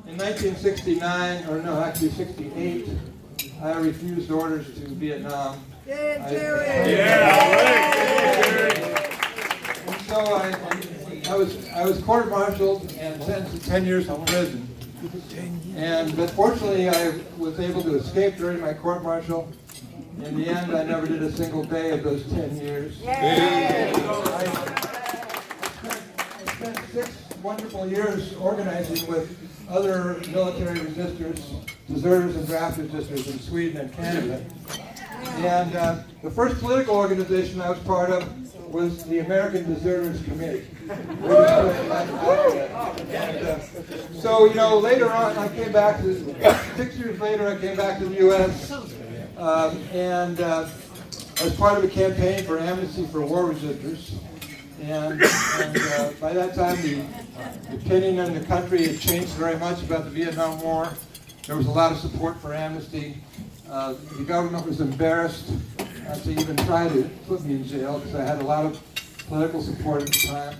In 1969, or no, actually 68, I refused orders to Vietnam. Yeah, Gerry! And so I was court-martialed and sentenced to 10 years in prison. But fortunately, I was able to escape during my court-martial. In the end, I never did a single day of those 10 years. I spent 6 wonderful years organizing with other military resistors, deserters and draft resistors in Sweden and Canada. And the first political organization I was part of was the American Deserters Committee. So, you know, later on I came back to, 6 years later I came back to the U.S. And as part of a campaign for amnesty for war resistors. And by that time the opinion in the country had changed very much about the Vietnam War. There was a lot of support for amnesty. The government was embarrassed to even try to put me in jail because I had a lot of political support at the time.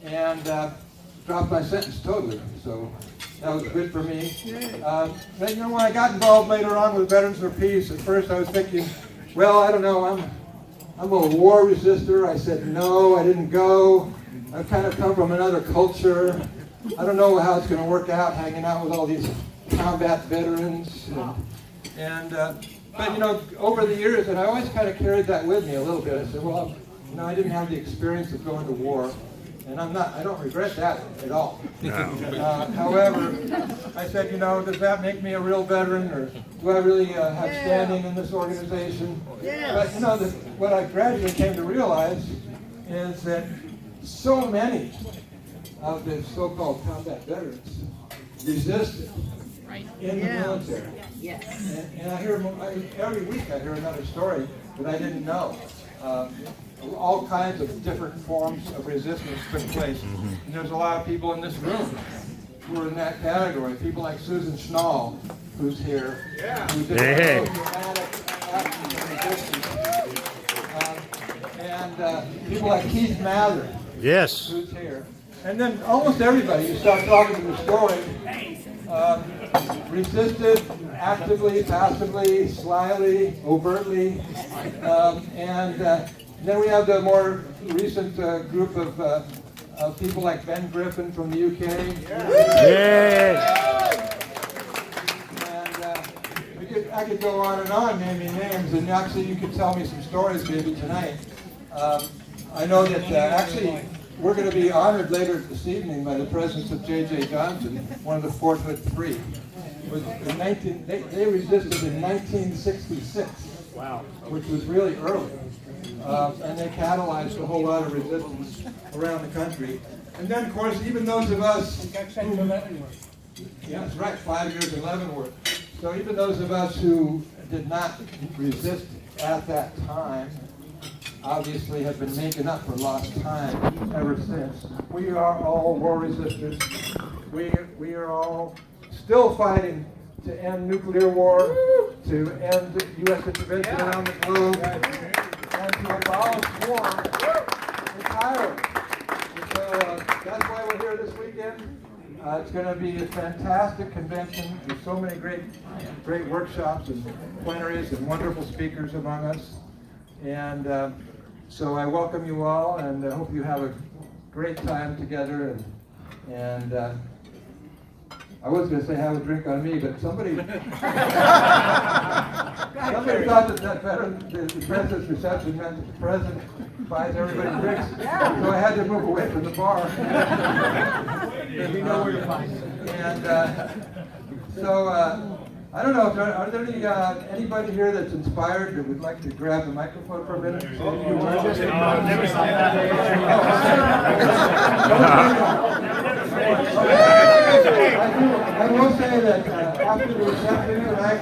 And dropped my sentence totally. So that was good for me. But you know, when I got involved later on with Veterans for Peace, at first I was thinking, well, I don't know, I'm a war resistor. I said no, I didn't go. I kind of come from another culture. I don't know how it's going to work out hanging out with all these combat veterans. But you know, over the years, and I always kind of carried that with me a little bit. I said, well, you know, I didn't have the experience of going to war, and I don't regret that at all. No. However, I said, you know, does that make me a real veteran, or do I really have standing in this organization? But you know, what I gradually came to realize is that so many of the so-called combat veterans resisted in the military. And I hear every week I hear another story that I didn't know. All kinds of different forms of resistance took place. And there's a lot of people in this room who are in that category. People like Susan Schnall, who's here, who did a dramatic action of resistance. And people like Keith Mather, who's here. And then almost everybody, you start talking to the story, resisted actively, passively, slyly, overtly, and then we have the more recent group of people like Ben Griffin from the UK. And I could go on and on naming names, and actually you could tell me some stories maybe tonight. I know that actually we're going to be honored later this evening by the presence of J.J. Johnson, one of the Fort Hood Three. They resisted in 1966, which was really early. And they catalyzed a whole lot of resistance around the country. And then, of course, even those of us who, yeah, that's right, 5 years in Leavenworth. So even those of us who did not resist at that time, obviously have been making up for lost time ever since. We are all war resistors. We are all still fighting to end nuclear war, to end U.S. intervention around the globe, and to abolish war entirely. And so that's why we're here this weekend. It's going to be a fantastic convention. There's so many great workshops and plenaries and wonderful speakers among us. And so I welcome you all, and I hope you have a great time together. And I was going to say have a drink on me, but somebody thought that the president's reception meant that the president buys everybody drinks. So I had to move away from the bar. We know where you're finding it. And so I don't know, are there anybody here that's inspired that would like to grab the microphone for a minute? Never saw that. I will say that after the reception tonight,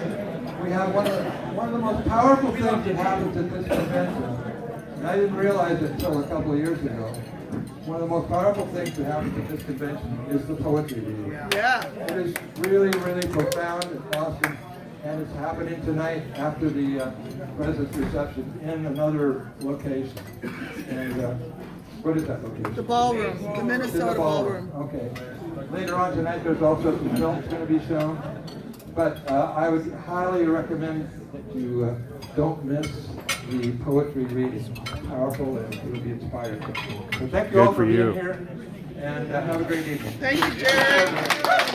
we have one of the most powerful things that happens at this convention, and I didn't realize it until a couple of years ago. One of the most powerful things that happens at this convention is the poetry reading. It is really, really profound and awesome, and it's happening tonight after the president's reception in another location. And what is that location? The ballroom, the Minnesota ballroom. Okay. Later on tonight, there's also some films going to be shown. But I would highly recommend that you don't miss the poetry reading. It's powerful and you'll be inspired. So thank you all for being here, and have a great evening. Thank you, Gerry.